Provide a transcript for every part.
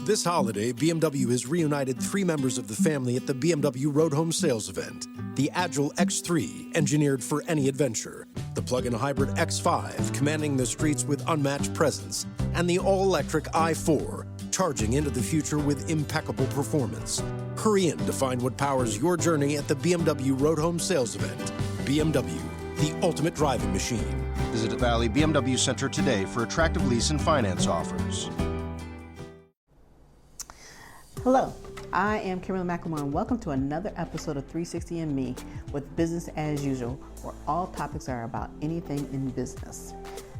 This holiday, BMW has reunited 3 members of the family at the BMW Road Home Sales event. The Agile X3, engineered for any adventure. The plug-in hybrid X5, commanding the streets with unmatched presence. And the all-electric i4, charging into the future with impeccable performance. Hurry in to find what powers your journey at the BMW Road Home Sales event. BMW, the ultimate driving machine. Visit Valley BMW Center today for attractive lease and finance offers. Hello, I am Kimberly McLemore, and welcome to another episode of 360 and Me with Business as Usual, where all topics are about anything in business.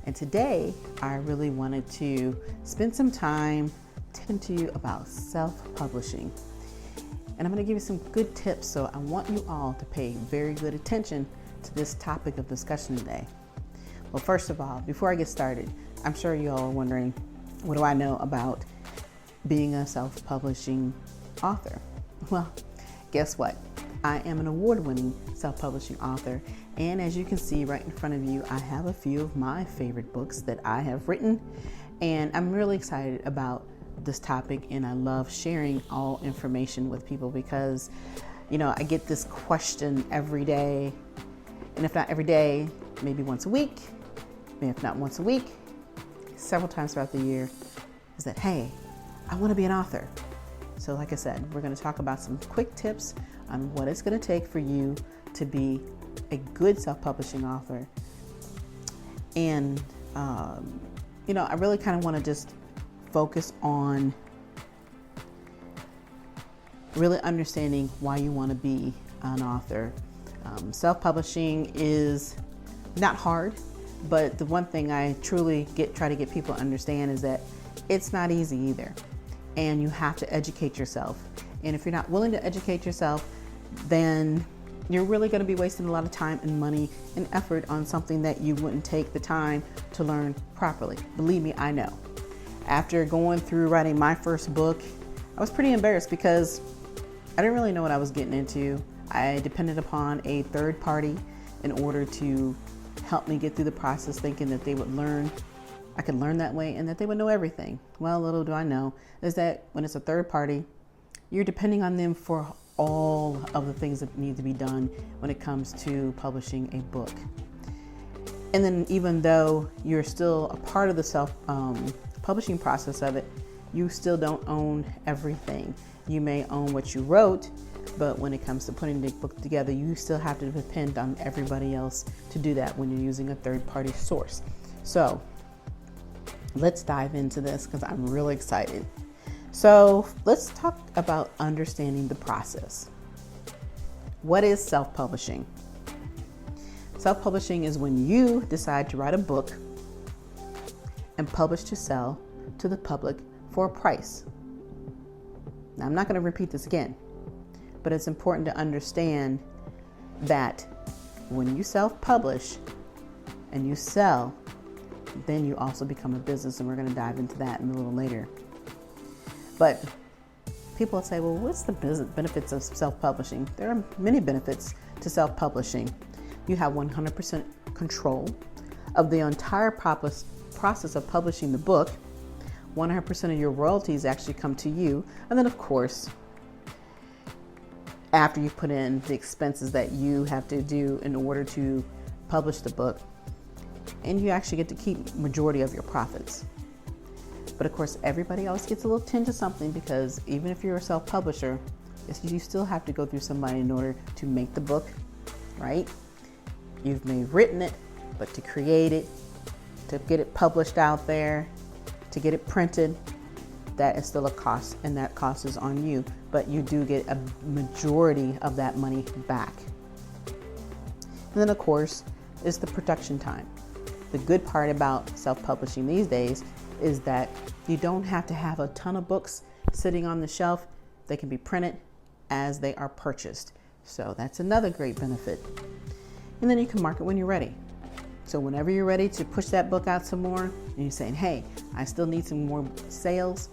And today, I really wanted to spend some time talking to you about self-publishing. And I'm going to give you some good tips, so I want you all to pay very good attention to this topic of discussion today. Well, first of all, before I get started, I'm sure you all are wondering, what do I know about being a self-publishing author? Well, guess what? I am an award-winning self-publishing author, and as you can see right in front of you, I have a few of my favorite books that I have written, and I'm really excited about this topic, and I love sharing all information with people because, I get this question every day, and if not every day, maybe once a week, maybe if not once a week, several times throughout the year, is that, hey, I want to be an author. So like I said, we're going to talk about some quick tips on what it's going to take for you to be a good self-publishing author. And, I really kind of want to just focus on really understanding why you want to be an author. Self-publishing is not hard, but the one thing I truly try to get people to understand is that it's not easy either. And you have to educate yourself. And if you're not willing to educate yourself, then you're really going to be wasting a lot of time and money and effort on something that you wouldn't take the time to learn properly. Believe me, I know. After going through writing my first book, I was pretty embarrassed because I didn't really know what I was getting into. I depended upon a third party in order to help me get through the process, thinking that I could learn that way and that they would know everything. Well, little do I know is that when it's a third party, you're depending on them for all of the things that need to be done when it comes to publishing a book. And then even though you're still a part of the self-publishing process of it, you still don't own everything. You may own what you wrote, but when it comes to putting the book together, you still have to depend on everybody else to do that when you're using a third-party source. So let's dive into this because I'm really excited. So let's talk about understanding the process. What is self-publishing? Self-publishing is when you decide to write a book and publish to sell to the public for a price. Now, I'm not going to repeat this again, but it's important to understand that when you self-publish and you sell, then you also become a business, and we're going to dive into that a little later. But people say, well, what's the benefits of self-publishing? There are many benefits to self-publishing. You have 100% control of the entire process of publishing the book. 100% of your royalties actually come to you. And then, of course, after you put in the expenses that you have to do in order to publish the book, and you actually get to keep majority of your profits. But of course, everybody else gets a little tinge of something because even if you're a self-publisher, you still have to go through somebody in order to make the book, right? You've written it, but to create it, to get it published out there, to get it printed, that is still a cost, and that cost is on you. But you do get a majority of that money back. And then, of course, is the production time. The good part about self-publishing these days is that you don't have to have a ton of books sitting on the shelf. They can be printed as they are purchased. So that's another great benefit. And then you can market when you're ready. So whenever you're ready to push that book out some more, and you're saying, hey, I still need some more sales,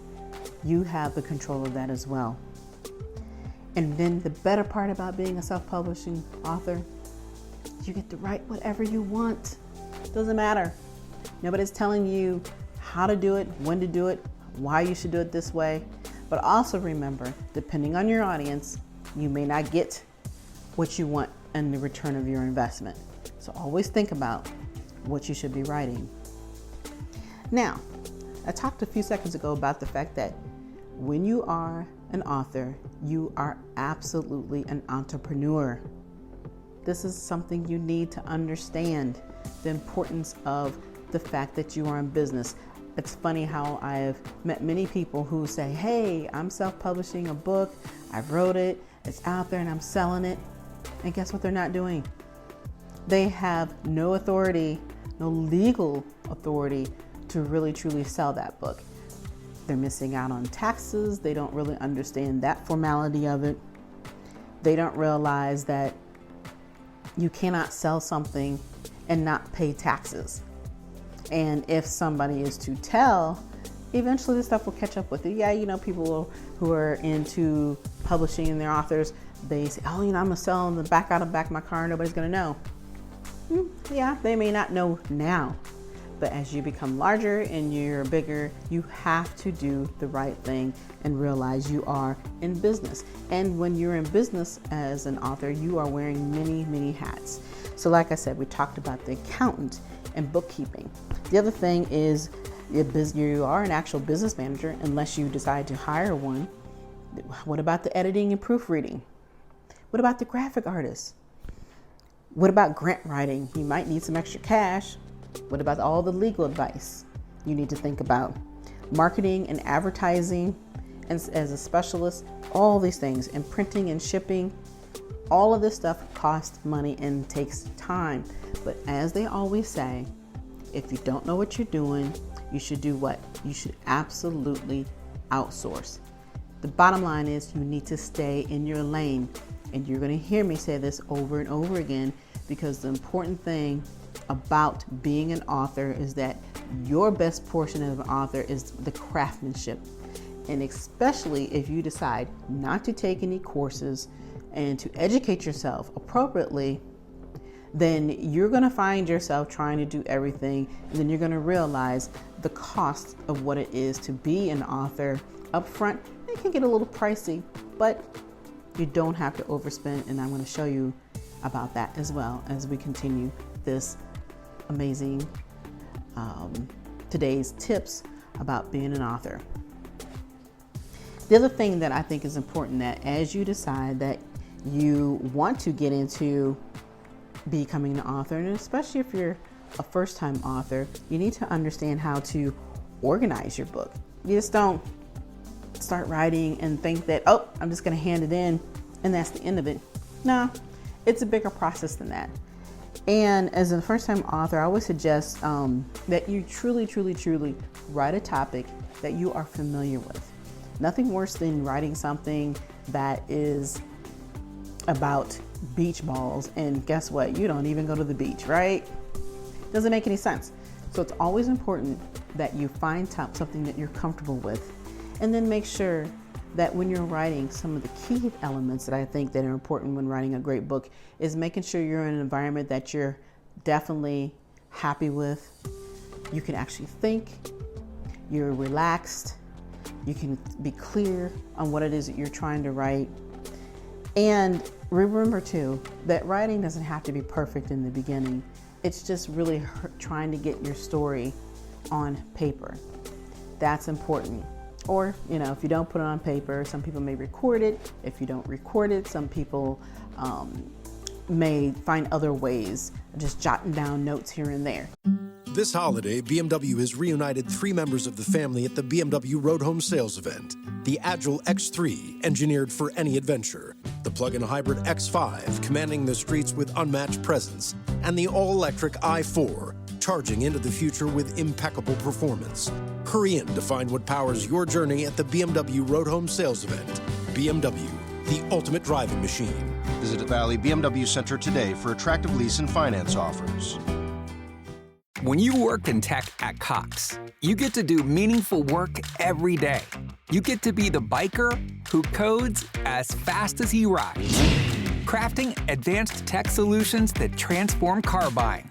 you have the control of that as well. And then the better part about being a self-publishing author, you get to write whatever you want. Doesn't matter. Nobody's telling you how to do it, when to do it, why you should do it this way. But also remember, depending on your audience, you may not get what you want in the return of your investment. So always think about what you should be writing. Now, I talked a few seconds ago about the fact that when you are an author, you are absolutely an entrepreneur. This is something you need to understand, the importance of the fact that you are in business. It's funny how I've met many people who say, hey, I'm self-publishing a book, I wrote it, it's out there and I'm selling it. And guess what they're not doing? They have no authority, no legal authority to really truly sell that book. They're missing out on taxes. They don't really understand that formality of it. They don't realize that you cannot sell something and not pay taxes. And if somebody is to tell, eventually this stuff will catch up with you. Yeah, people who are into publishing their authors, they say, oh, I'm gonna sell in the back out of my car, nobody's gonna know. Yeah, they may not know now, but as you become larger and you're bigger, you have to do the right thing and realize you are in business. And when you're in business as an author, you are wearing many, many hats. So like I said, we talked about the accountant and bookkeeping. The other thing is you are an actual business manager unless you decide to hire one. What about the editing and proofreading? What about the graphic artist? What about grant writing? You might need some extra cash. What about all the legal advice you need to think about? Marketing and advertising, and as a specialist, all these things, and printing and shipping, all of this stuff costs money and takes time. But as they always say, if you don't know what you're doing, you should do what? You should absolutely outsource. The bottom line is you need to stay in your lane. And you're going to hear me say this over and over again, because the important thing about being an author is that your best portion of an author is the craftsmanship. And especially if you decide not to take any courses and to educate yourself appropriately, then you're going to find yourself trying to do everything. And then you're going to realize the cost of what it is to be an author up front. It can get a little pricey, but you don't have to overspend. And I'm going to show you about that as well as we continue this amazing today's tips about being an author. The other thing that I think is important, that as you decide that you want to get into becoming an author, and especially if you're a first-time author, you need to understand how to organize your book. You just don't start writing and think that, oh, I'm just going to hand it in and that's the end of it. No, it's a bigger process than that. And as a first-time author, I always suggest that you truly write a topic that you are familiar with. Nothing worse than writing something that is about beach balls, and guess what? You don't even go to the beach, right? Doesn't make any sense. So it's always important that you find something that you're comfortable with, and then make sure that when you're writing, some of the key elements that I think that are important when writing a great book is making sure you're in an environment that you're definitely happy with. You can actually think, you're relaxed, you can be clear on what it is that you're trying to write. And remember too, that writing doesn't have to be perfect in the beginning. It's just really trying to get your story on paper. That's important. Or, if you don't put it on paper, some people may record it. If you don't record it, some people may find other ways, just jotting down notes here and there. This holiday, BMW has reunited 3 members of the family at the BMW Road Home Sales Event. The Agile X3, engineered for any adventure. The plug-in hybrid X5, commanding the streets with unmatched presence. And the all-electric i4, charging into the future with impeccable performance. Hurry in to find what powers your journey at the BMW Road Home Sales Event. BMW, the ultimate driving machine. Visit Valley BMW Center today for attractive lease and finance offers. When you work in tech at Cox, you get to do meaningful work every day. You get to be the biker who codes as fast as he rides, crafting advanced tech solutions that transform car buying.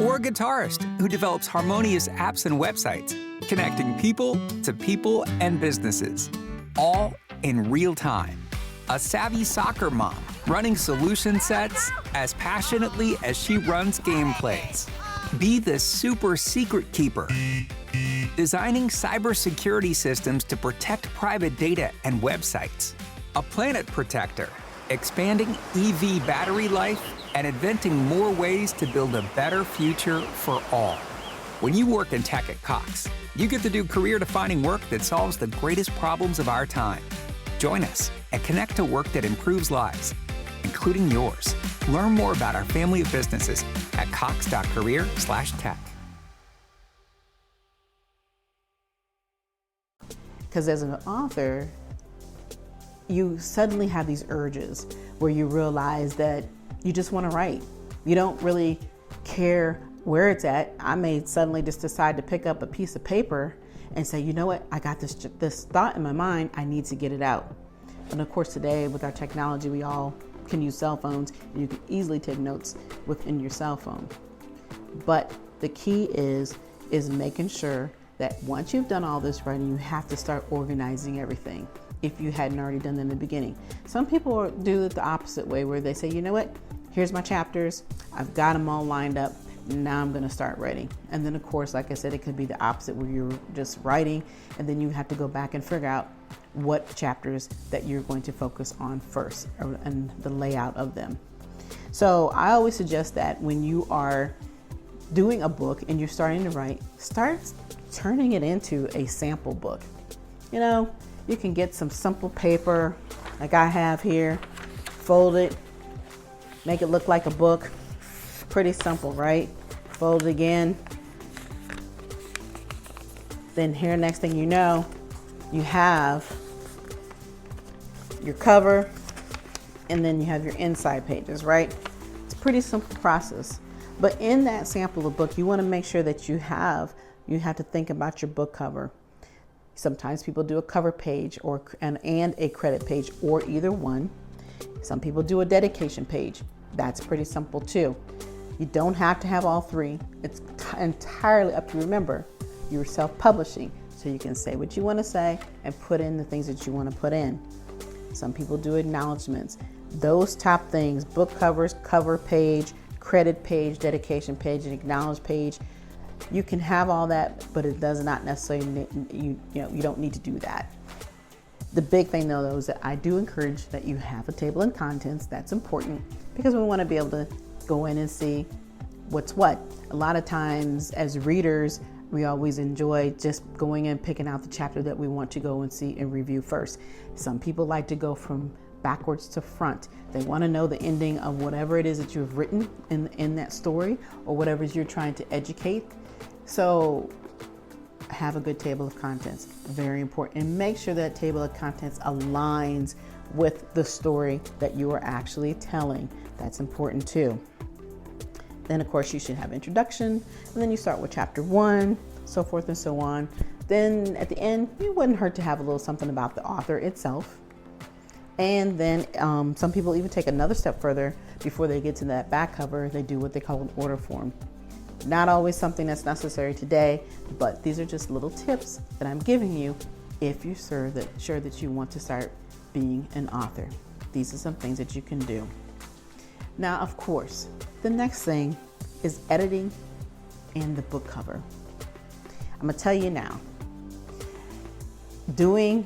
Or a guitarist who develops harmonious apps and websites, connecting people to people and businesses. all in real time. A savvy soccer mom running solution sets as passionately as she runs gameplays. Be the super secret keeper, designing cybersecurity systems to protect private data and websites. A planet protector, expanding EV battery life and inventing more ways to build a better future for all. When you work in tech at Cox, you get to do career-defining work that solves the greatest problems of our time. Join us and connect to work that improves lives, including yours. Learn more about our family of businesses at cox.career/tech. Because as an author, you suddenly have these urges where you realize that you just want to write. You don't really care where it's at. I may suddenly just decide to pick up a piece of paper and say, you know what, I got this thought in my mind, I need to get it out. And of course today with our technology, we all can use cell phones and you can easily take notes within your cell phone. But the key is making sure that once you've done all this writing, you have to start organizing everything if you hadn't already done that in the beginning. Some people do it the opposite way where they say, you know what, here's my chapters, I've got them all lined up, now I'm going to start writing. And then of course, like I said, it could be the opposite where you're just writing and then you have to go back and figure out what chapters that you're going to focus on first and the layout of them. So I always suggest that when you are doing a book and you're starting to write, start turning it into a sample book. You know, you can get some simple paper like I have here, fold it, make it look like a book. Pretty simple, right? Fold it again. Then here, next thing you know, you have your cover and then you have your inside pages, right? It's a pretty simple process. But in that sample of book, you want to make sure that you have to think about your book cover. Sometimes people do a cover page and a credit page or either one. Some people do a dedication page. That's pretty simple too. You don't have to have all three. It's entirely up to you. Remember, you're self-publishing, so you can say what you want to say and put in the things that you want to put in. Some people do acknowledgments. Those top things, book covers, cover page, credit page, dedication page, and acknowledge page. You can have all that, but it does not necessarily, you don't need to do that. The big thing though is that I do encourage that you have a table of contents. That's important because we want to be able to go in and see what's what. A lot of times as readers, we always enjoy just going and picking out the chapter that we want to go and see and review first. Some people like to go from backwards to front. They want to know the ending of whatever it is that you've written in that story or whatever it is you're trying to educate. So have a good table of contents, very important. And make sure that table of contents aligns with the story that you are actually telling. That's important too. Then of course you should have introduction, and then you start with chapter 1, so forth and so on. Then at the end, it wouldn't hurt to have a little something about the author itself. And then some people even take another step further before they get to that back cover. They do what they call an order form. Not always something that's necessary today, but these are just little tips that I'm giving you if you're sure that you want to start being an author. These are some things that you can do. Now, of course, the next thing is editing and the book cover. I'm gonna tell you now, doing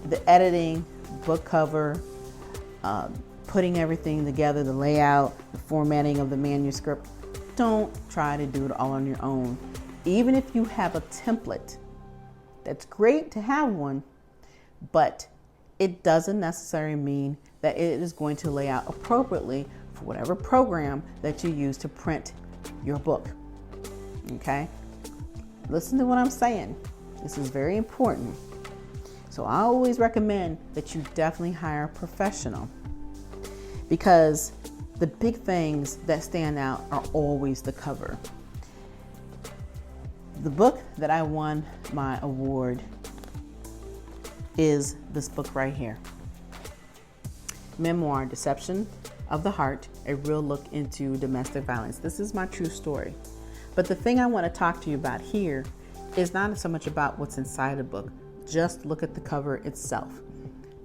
the editing, book cover, putting everything together, the layout, the formatting of the manuscript, don't try to do it all on your own. Even if you have a template, that's great to have one, but it doesn't necessarily mean that it is going to lay out appropriately for whatever program that you use to print your book. Okay? Listen to what I'm saying. This is very important. So I always recommend that you definitely hire a professional, because the big things that stand out are always the cover. The book that I won my award is this book right here. Memoir, Deception of the Heart, a real look into domestic violence. This is my true story. But the thing I want to talk to you about here is not so much about what's inside the book. just look at the cover itself.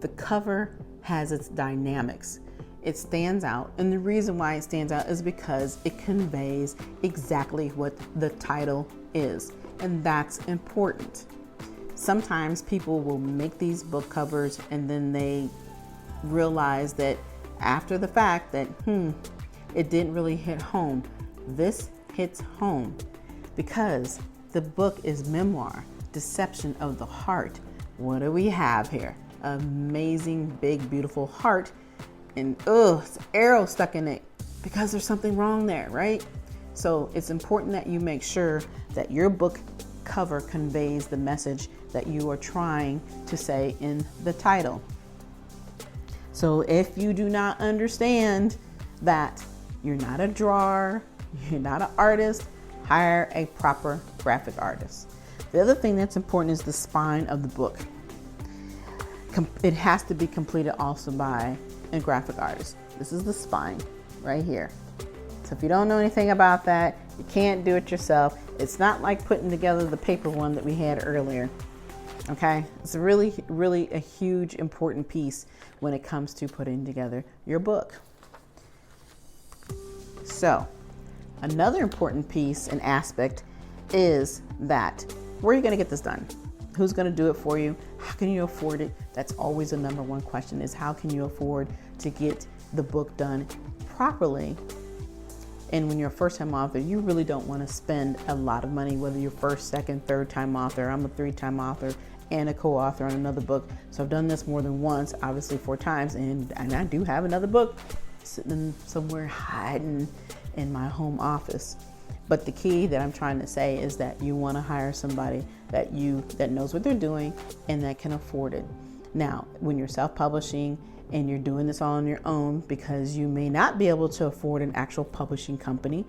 The cover has its dynamics. It stands out, and the reason why it stands out is because it conveys exactly what the title is, and that's important. Sometimes people will make these book covers and then they realize that after the fact that, it didn't really hit home. This hits home because the book is Memoir, Deception of the Heart. What do we have here? Amazing, big, beautiful heart, and it's an arrow stuck in it because there's something wrong there, right? So it's important that you make sure that your book cover conveys the message that you are trying to say in the title. So if you do not understand that you're not a drawer, you're not an artist, hire a proper graphic artist. The other thing that's important is the spine of the book. It has to be completed also by a graphic artist. This is the spine right here. So if you don't know anything about that, you can't do it yourself. It's not like putting together the paper one that we had earlier. Okay, it's really, really a huge, important piece when it comes to putting together your book. So, another important piece and aspect is that where are you going to get this done? Who's going to do it for you? How can you afford it? That's always the number one question, is how can you afford to get the book done properly? And when you're a first-time author, you really don't want to spend a lot of money, whether you're first, second, third-time author. I'm a 3-time author and a co-author on another book. So I've done this more than once, obviously 4 times, and I do have another book sitting somewhere hiding in my home office. But the key that I'm trying to say is that you want to hire somebody that knows what they're doing and that can afford it. Now, when you're self-publishing and you're doing this all on your own because you may not be able to afford an actual publishing company,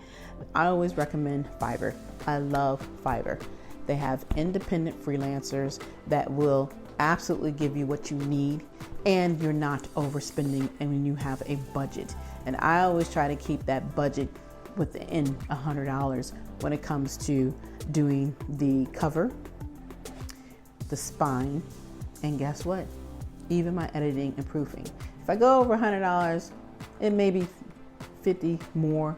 I always recommend Fiverr. I love Fiverr. They have independent freelancers that will absolutely give you what you need, and you're not overspending and when you have a budget. And I always try to keep that budget within $100 when it comes to doing the cover, the spine, and guess what? Even my editing and proofing. If I go over $100, it may be 50 more,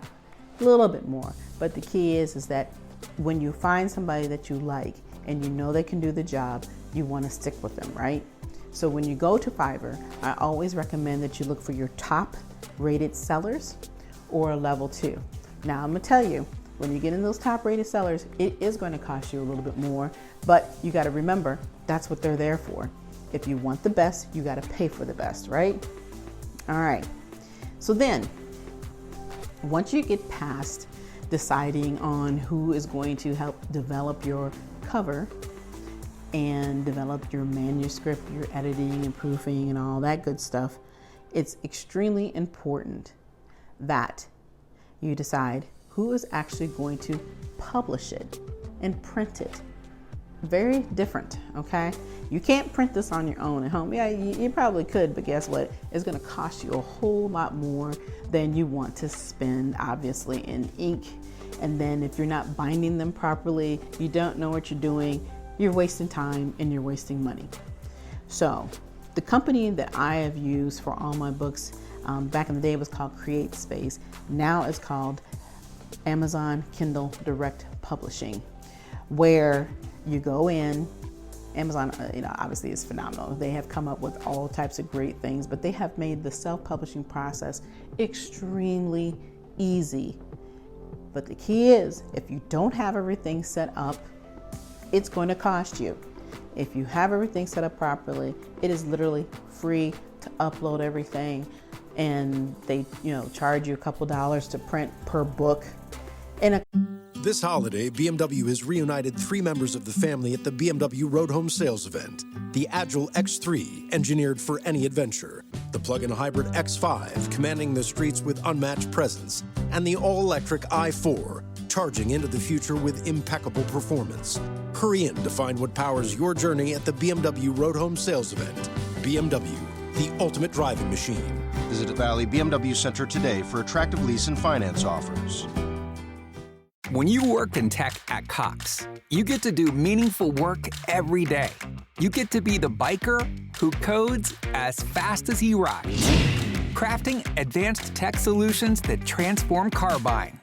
a little bit more. But the key is that when you find somebody that you like and you know they can do the job, you want to stick with them, right? So when you go to Fiverr, I always recommend that you look for your top rated sellers or a level 2. Now I'm gonna tell you, when you get in those top rated sellers, it is going to cost you a little bit more, but you got to remember that's what they're there for. If you want the best, you got to pay for the best, right? All right. So then, once you get past deciding on who is going to help develop your cover and develop your manuscript, your editing and proofing and all that good stuff, it's extremely important that you decide who is actually going to publish it and print it. Very different, okay? You can't print this on your own at home. Yeah, you probably could, but guess what? It's gonna cost you a whole lot more than you want to spend, obviously, in ink. And then if you're not binding them properly, you don't know what you're doing, you're wasting time and you're wasting money. So the company that I have used for all my books, back in the day it was called Create Space. Now it's called Amazon Kindle Direct Publishing, where you go in. Amazon, obviously is phenomenal. They have come up with all types of great things, but they have made the self-publishing process extremely easy. But the key is, if you don't have everything set up, it's going to cost you. If you have everything set up properly, it is literally free to upload everything, and they, charge you a couple dollars to print per book. This holiday, BMW has reunited 3 members of the family at the BMW Road Home Sales Event. The Agile X3, engineered for any adventure. The plug-in hybrid X5, commanding the streets with unmatched presence. And the all-electric i4, charging into the future with impeccable performance. Hurry in to find what powers your journey at the BMW Road Home Sales Event. BMW, the ultimate driving machine. Visit Valley BMW Center today for attractive lease and finance offers. When you work in tech at Cox, you get to do meaningful work every day. You get to be the biker who codes as fast as he rides, crafting advanced tech solutions that transform car buying,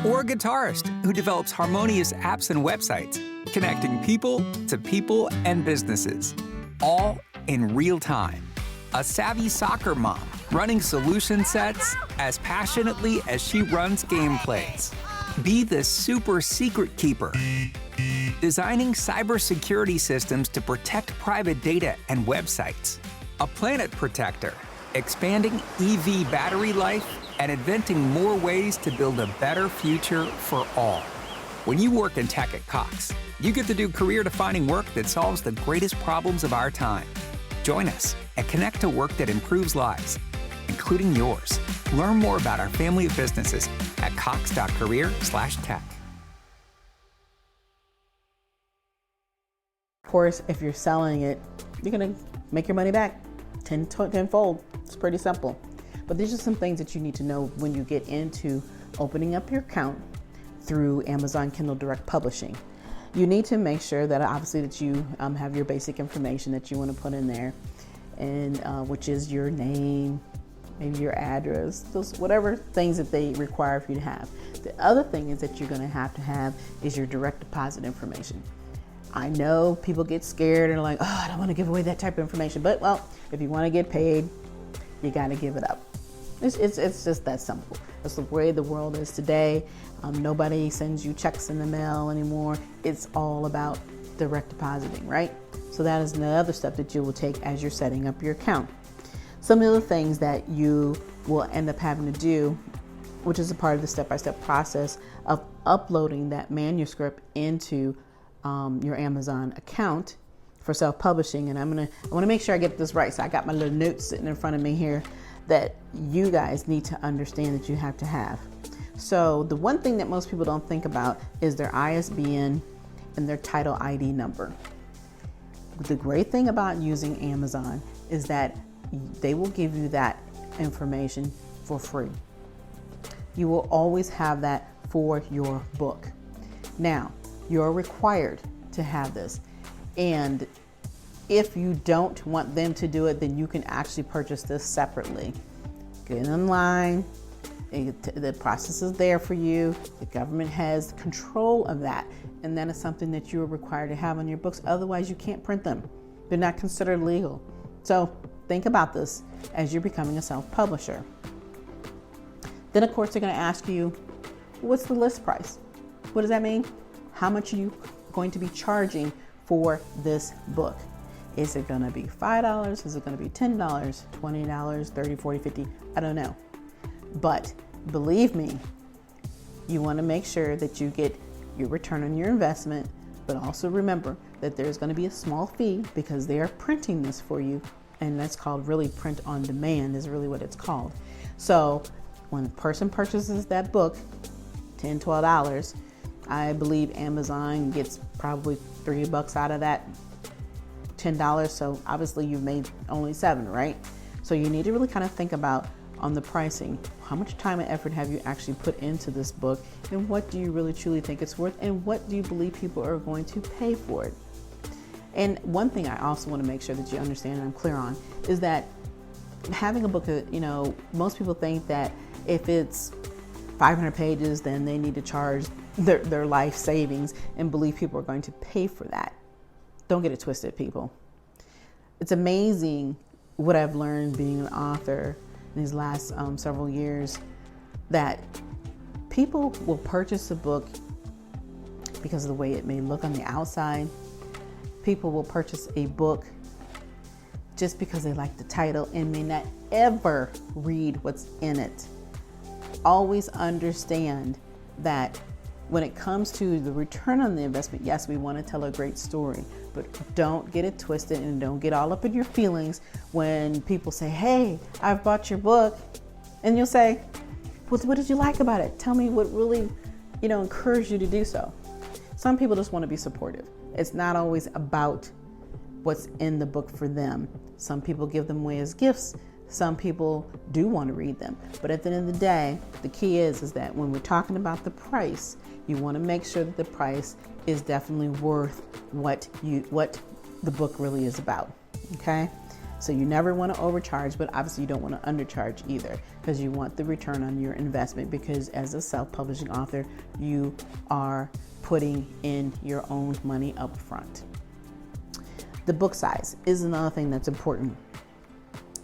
or a guitarist who develops harmonious apps and websites, connecting people and businesses, all in real time. A savvy soccer mom running solution sets as passionately as she runs gameplays. Be the super secret keeper, designing cybersecurity systems to protect private data and websites. A planet protector, expanding EV battery life and inventing more ways to build a better future for all. When you work in tech at Cox, you get to do career-defining work that solves the greatest problems of our time. Join us and connect to work that improves lives, including yours. Learn more about our family of businesses at cox.career/tech. Of course, if you're selling it, you're going to make your money back tenfold. It's pretty simple. But these are some things that you need to know when you get into opening up your account through Amazon Kindle Direct Publishing. You need to make sure that obviously that you have your basic information that you want to put in there, and which is your name, maybe your address, those whatever things that they require for you to have. The other thing is that you're going to have is your direct deposit information. I know people get scared and are like, oh, I don't want to give away that type of information. But, well, if you want to get paid, you got to give it up. It's just that simple. That's the way the world is today. Nobody sends you checks in the mail anymore. It's all about direct depositing, right? So that is another step that you will take as you're setting up your account. Some of the things that you will end up having to do, which is a part of the step-by-step process of uploading that manuscript into your Amazon account for self-publishing. And I want to make sure I get this right. So I got my little notes sitting in front of me here that you guys need to understand that you have to have. So the one thing that most people don't think about is their ISBN and their title ID number. The great thing about using Amazon is that they will give you that information for free. You will always have that for your book. Now, you're required to have this. And if you don't want them to do it, then you can actually purchase this separately. Get online. The process is there for you. The government has control of that. And that is something that you are required to have on your books. Otherwise, you can't print them. They're not considered legal. So think about this as you're becoming a self-publisher. Then, of course, they're going to ask you, what's the list price? What does that mean? How much are you going to be charging for this book? Is it going to be $5? Is it going to be $10, $20, $30, $40, $50? I don't know. But believe me, you want to make sure that you get your return on your investment, but also remember that there's going to be a small fee because they are printing this for you, and that's called really print on demand is really what it's called. So when a person purchases that book, $10, $12, I believe Amazon gets probably $3 out of that $10. So obviously you've made only $7, right? So you need to really kind of think about on the pricing, how much time and effort have you actually put into this book, and what do you really truly think it's worth, and what do you believe people are going to pay for it? And one thing I also want to make sure that you understand and I'm clear on is that having a book that, most people think that if it's 500 pages, then they need to charge their life savings and believe people are going to pay for that. Don't get it twisted, people. It's amazing what I've learned being an author in these last several years, that people will purchase a book because of the way it may look on the outside. People will purchase a book just because they like the title and may not ever read what's in it. Always understand that when it comes to the return on the investment, yes, we want to tell a great story, but don't get it twisted and don't get all up in your feelings when people say, hey, I've bought your book. And you'll say, well, what did you like about it? Tell me what really, encouraged you to do so. Some people just want to be supportive. It's not always about what's in the book for them. Some people give them away as gifts. Some people do want to read them, but at the end of the day, the key is that when we're talking about the price, you want to make sure that the price is definitely worth what the book really is about. Okay, so you never want to overcharge, but obviously you don't want to undercharge either, because you want the return on your investment. Because as a self-publishing author, you are putting in your own money up front. The book size is another thing that's important.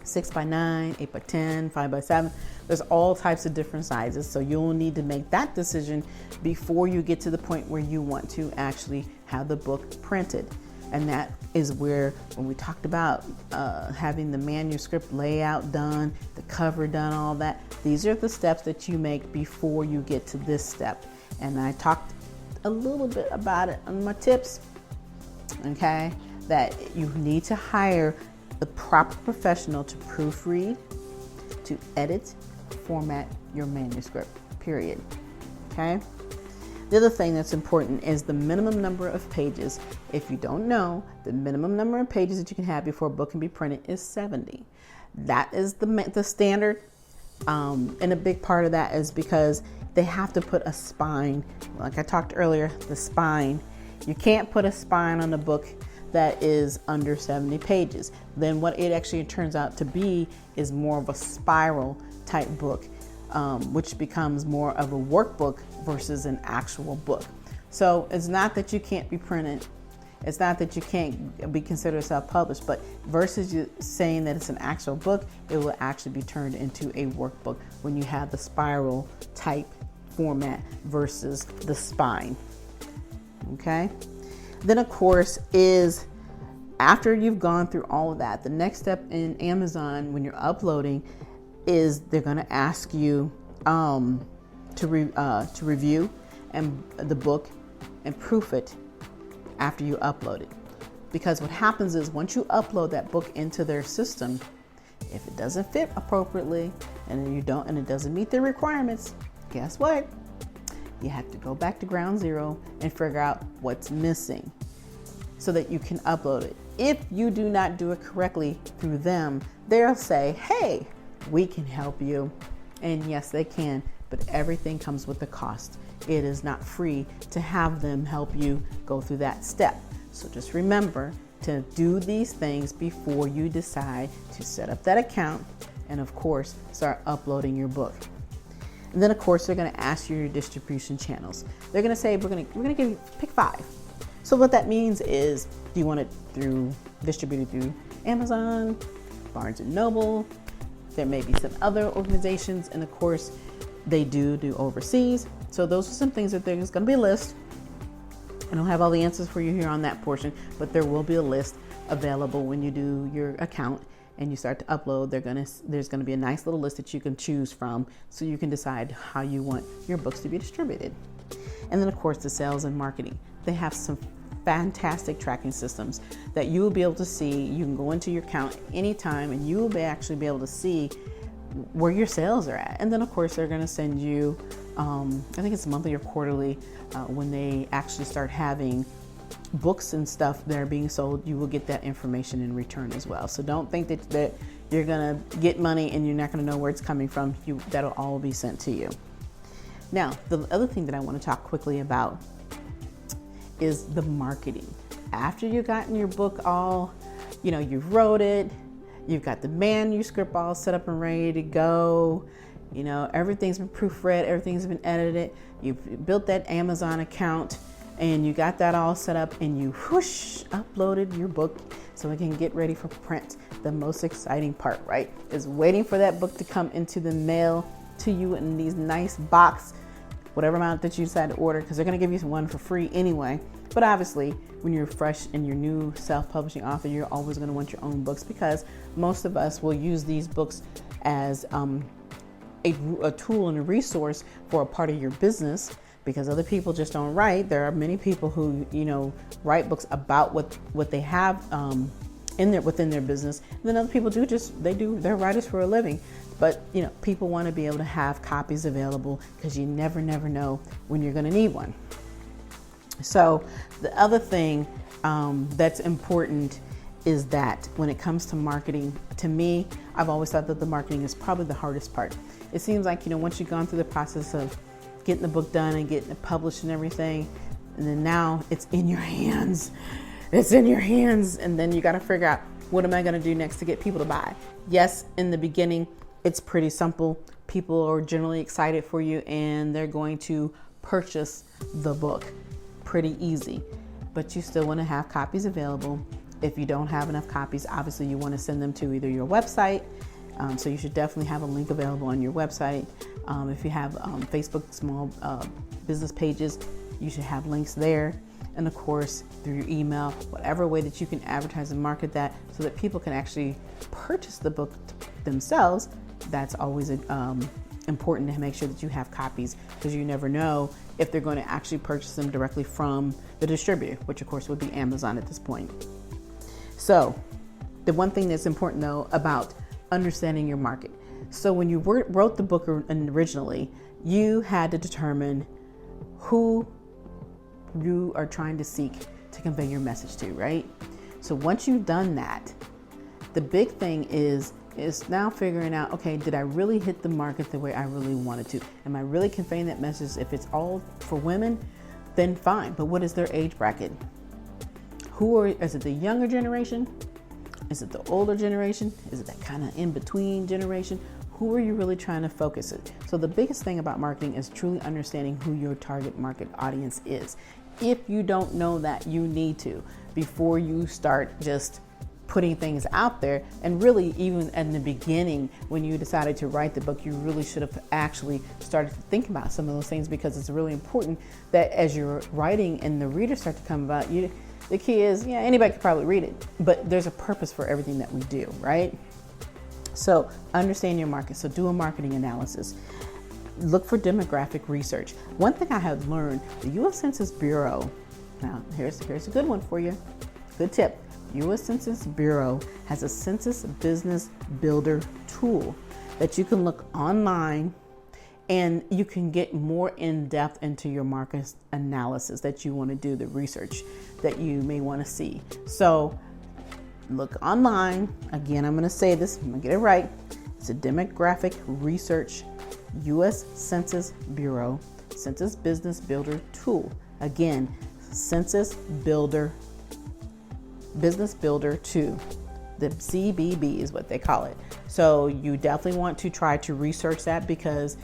6x9, 8x10, 5x7. There's all types of different sizes. So you'll need to make that decision before you get to the point where you want to actually have the book printed. And that is where, when we talked about having the manuscript layout done, the cover done, all that, these are the steps that you make before you get to this step. And I talked a little bit about it on my tips, okay, that you need to hire the proper professional to proofread, to edit, format your manuscript, period. Okay? The other thing that's important is the minimum number of pages. If you don't know, the minimum number of pages that you can have before a book can be printed is 70. That is the standard. And a big part of that is because they have to put a spine. Like I talked earlier, the spine. You can't put a spine on a book that is under 70 pages. Then what it actually turns out to be is more of a spiral type book, which becomes more of a workbook versus an actual book. So it's not that you can't be printed. It's not that you can't be considered self-published, but versus you saying that it's an actual book, it will actually be turned into a workbook when you have the spiral type format versus the spine. Okay? Then, of course, is after you've gone through all of that, the next step in Amazon when you're uploading is they're going to ask you to review the book and proof it after you upload it. Because what happens is once you upload that book into their system, if it doesn't fit appropriately and it doesn't meet their requirements, guess what? You have to go back to ground zero and figure out what's missing so that you can upload it. If you do not do it correctly through them, they'll say, hey, we can help you. And yes, they can, but everything comes with a cost. It is not free to have them help you go through that step. So just remember to do these things before you decide to set up that account and, of course, start uploading your book. And then, of course, they're going to ask you your distribution channels. They're going to say, we're going to give you, pick 5. So what that means is, do you want it distributed through Amazon, Barnes & Noble? There may be some other organizations, and of course, they do overseas. So those are some things that there's going to be a list. I don't have all the answers for you here on that portion, but there will be a list available when you do your account and you start to upload. There's going to be a nice little list that you can choose from so you can decide how you want your books to be distributed. And then, of course, the sales and marketing. They have some fantastic tracking systems that you will be able to see. You can go into your account anytime and you will actually be able to see where your sales are at. And then, of course, they're going to send you, I think it's monthly or quarterly, when they actually start having books and stuff that are being sold, you will get that information in return as well. So don't think that you're going to get money and you're not going to know where it's coming from. That'll all be sent to you. Now, the other thing that I want to talk quickly about is the marketing. After you've gotten your book all, you wrote it, you've got the manuscript all set up and ready to go, everything's been proofread, everything's been edited, you've built that Amazon account, and you got that all set up, and you uploaded your book so it can get ready for print. The most exciting part, right, is waiting for that book to come into the mail to you in these nice box, whatever amount that you decide to order, because they're going to give you one for free anyway. But obviously, when you're fresh and you're new self-publishing author, you're always going to want your own books, because most of us will use these books as a tool and a resource for a part of your business, because other people just don't write. There are many people who, write books about what they have within their business. And then other people they're writers for a living. But, people want to be able to have copies available, because you never know when you're going to need one. So the other thing that's important is that when it comes to marketing, to me, I've always thought that the marketing is probably the hardest part. It seems like, once you've gone through the process of getting the book done and getting it published and everything, and then now it's in your hands. It's in your hands. And then you got to figure out, what am I going to do next to get people to buy? Yes, in the beginning, it's pretty simple. People are generally excited for you and they're going to purchase the book. Pretty easy. But you still want to have copies available. If you don't have enough copies, obviously you want to send them to either your website. So you should definitely have a link available on your website. If you have Facebook small business pages, you should have links there. And of course, through your email, whatever way that you can advertise and market that so that people can actually purchase the book themselves. That's always important to make sure that you have copies, because you never know if they're going to actually purchase them directly from the distributor, which of course would be Amazon at this point. So the one thing that's important though about understanding your market. So when you wrote the book originally, you had to determine who you are trying to seek to convey your message to, right? So once you've done that, the big thing is now figuring out, okay, did I really hit the market the way I really wanted to? Am I really conveying that message? If it's all for women, then fine. But what is their age bracket? Is it the younger generation? Is it the older generation? Is it that kind of in-between generation? Who are you really trying to focus it? So the biggest thing about marketing is truly understanding who your target market audience is. If you don't know that, you need to before you start just putting things out there. And really, even in the beginning, when you decided to write the book, you really should have actually started to think about some of those things, because it's really important that as you're writing and the readers start to come about, the key is, anybody could probably read it, but there's a purpose for everything that we do, right? So understand your market. So do a marketing analysis. Look for demographic research. One thing I have learned, the U.S. Census Bureau, now here's a good one for you. Good tip. U.S. Census Bureau has a census business builder tool that you can look online, and you can get more in depth into your market analysis that you want to do, the research that you may want to see. So look online. Again, I'm going to say this, I'm going to get it right. It's a demographic research, U.S. Census Bureau, Census Business Builder tool. Again, Census Builder, Business Builder 2. The CBB is what they call it. So you definitely want to try to research that, because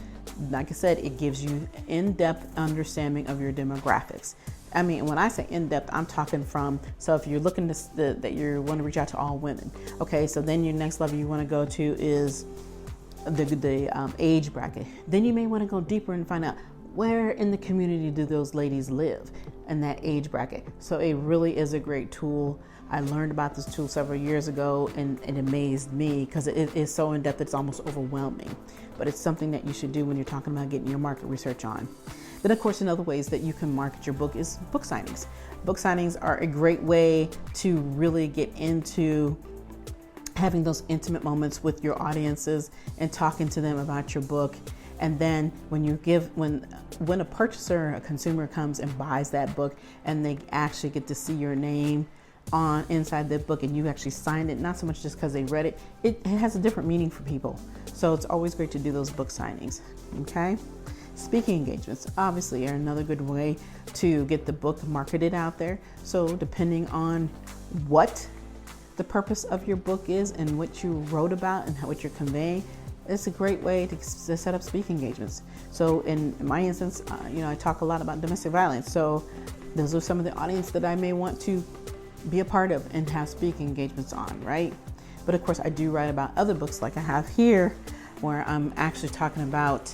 like I said, it gives you in-depth understanding of your demographics. I mean, when I say in-depth, I'm talking from, so if you're looking that you want to reach out to all women, okay, so then your next level you want to go to is the age bracket. Then you may want to go deeper and find out where in the community do those ladies live in that age bracket. So it really is a great tool. I learned about this tool several years ago, and it amazed me because it is so in-depth it's almost overwhelming. But it's something that you should do when you're talking about getting your market research on. Then, of course, another ways that you can market your book is book signings. Book signings are a great way to really get into having those intimate moments with your audiences and talking to them about your book. And then when a purchaser, a consumer comes and buys that book, and they actually get to see your name on inside the book, and you actually signed it, not so much just because they read it, it has a different meaning for people. So it's always great to do those book signings. Okay. Speaking engagements obviously are another good way to get the book marketed out there. So depending on what the purpose of your book is and what you wrote about and what you're conveying, it's a great way to set up speaking engagements. So in my instance, I talk a lot about domestic violence. So those are some of the audience that I may want to be a part of and have speaking engagements on, right? But of course, I do write about other books like I have here, where I'm actually talking about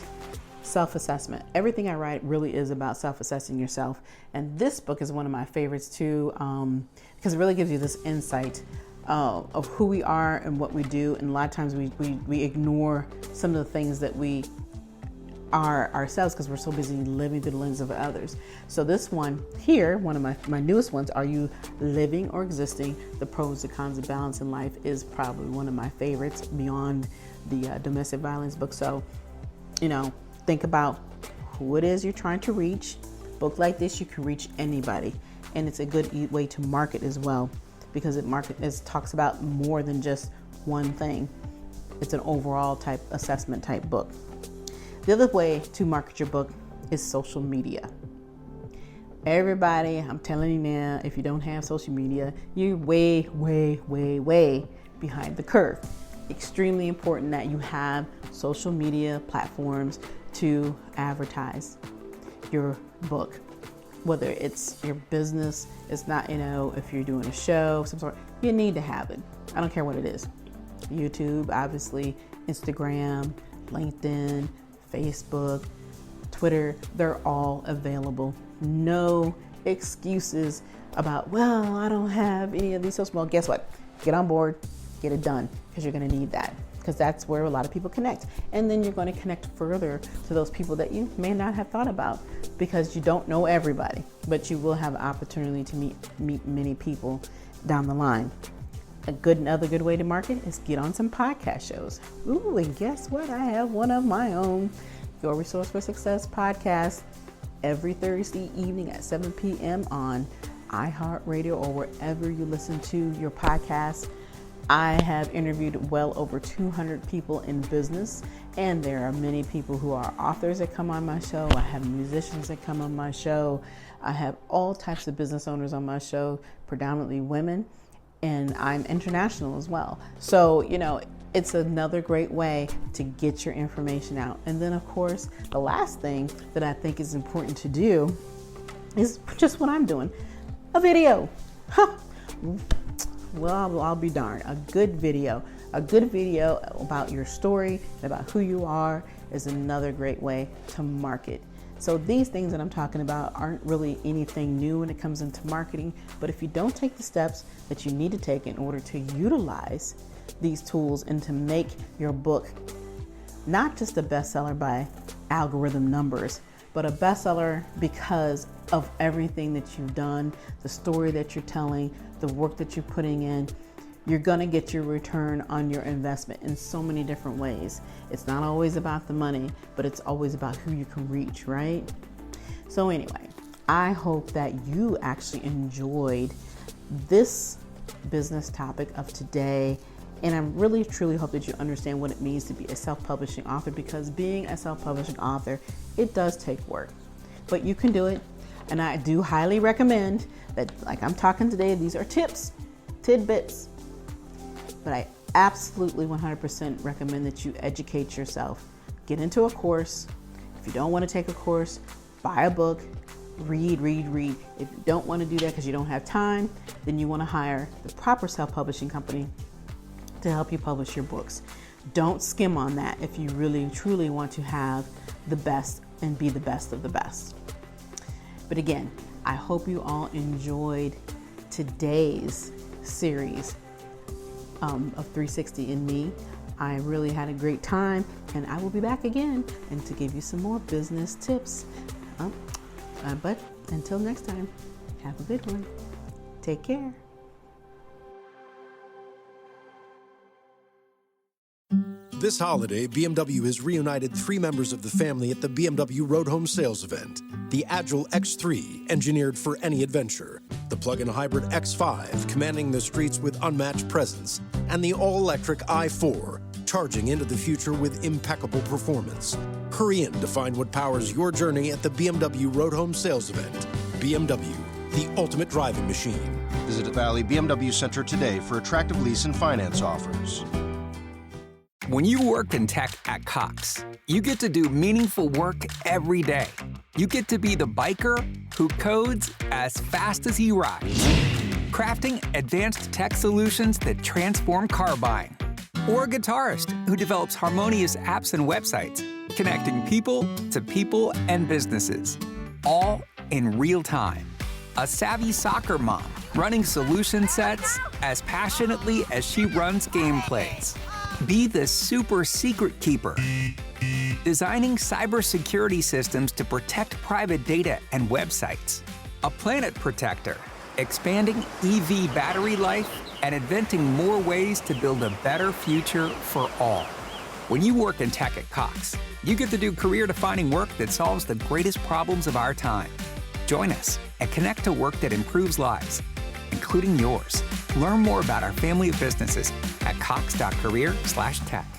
self-assessment. Everything I write really is about self-assessing yourself. And this book is one of my favorites too, because it really gives you this insight of who we are and what we do. And a lot of times we ignore some of the things that we are ourselves because we're so busy living through the lens of others. So this one here, one of my newest ones, Are You Living or Existing? The Pros and Cons of Balance in Life, is probably one of my favorites beyond the domestic violence book. So, think about who it is you're trying to reach. Book like this, you can reach anybody, and it's a good way to market as well. because it talks about more than just one thing. It's an overall type assessment type book. The other way to market your book is social media. Everybody, I'm telling you now, if you don't have social media, you're way, way, way, way behind the curve. Extremely important that you have social media platforms to advertise your book. Whether it's your business, it's not, if you're doing a show, some sort, you need to have it. I don't care what it is. YouTube, obviously, Instagram, LinkedIn, Facebook, Twitter, they're all available. No excuses about, well, I don't have any of these social. Well, guess what? Get on board, get it done, because you're going to need that, because that's where a lot of people connect. And then you're going to connect further to those people that you may not have thought about, because you don't know everybody, but you will have an opportunity to meet many people down the line. Another good way to market is get on some podcast shows. Ooh, and guess what? I have one of my own, Your Resource for Success podcast, every Thursday evening at 7 p.m. on iHeartRadio or wherever you listen to your podcast. I have interviewed well over 200 people in business, and there are many people who are authors that come on my show. I have musicians that come on my show. I have all types of business owners on my show, predominantly women, and I'm international as well. So, it's another great way to get your information out. And then, of course, the last thing that I think is important to do is just what I'm doing, a video. Well, I'll be darned. A good video about your story, about who you are, is another great way to market. So these things that I'm talking about aren't really anything new when it comes into marketing, but if you don't take the steps that you need to take in order to utilize these tools and to make your book not just a bestseller by algorithm numbers, but a bestseller because of everything that you've done, the story that you're telling, the work that you're putting in, you're going to get your return on your investment in so many different ways. It's not always about the money, but it's always about who you can reach, right? So anyway, I hope that you actually enjoyed this business topic of today. And I really, truly hope that you understand what it means to be a self-publishing author, because being a self-publishing author, it does take work, but you can do it. And I do highly recommend that, like I'm talking today, these are tips, tidbits, but I absolutely 100% recommend that you educate yourself. Get into a course. If you don't want to take a course, buy a book, read. If you don't want to do that because you don't have time, then you want to hire the proper self-publishing company to help you publish your books. Don't skim on that if you really, truly want to have the best and be the best of the best. But again, I hope you all enjoyed today's series of 360 in Me. I really had a great time, and I will be back again and to give you some more business tips. But until next time, have a good one. Take care. This holiday, BMW has reunited 3 members of the family at the BMW Road Home Sales Event. The Agile X3, engineered for any adventure. The plug-in hybrid X5, commanding the streets with unmatched presence. And the all-electric i4, charging into the future with impeccable performance. Hurry in to find what powers your journey at the BMW Road Home Sales Event. BMW, the ultimate driving machine. Visit Valley BMW Center today for attractive lease and finance offers. When you work in tech at Cox, you get to do meaningful work every day. You get to be the biker who codes as fast as he rides, crafting advanced tech solutions that transform car buying, or a guitarist who develops harmonious apps and websites, connecting people to people and businesses, all in real time. A savvy soccer mom running solution sets as passionately as she runs gameplays. Be the super secret keeper, designing cybersecurity systems to protect private data and websites. A planet protector, expanding EV battery life and inventing more ways to build a better future for all. When you work in tech at Cox, you get to do career-defining work that solves the greatest problems of our time. Join us and connect to work that improves lives, including including yours. Learn more about our family of businesses at cox.career/tech.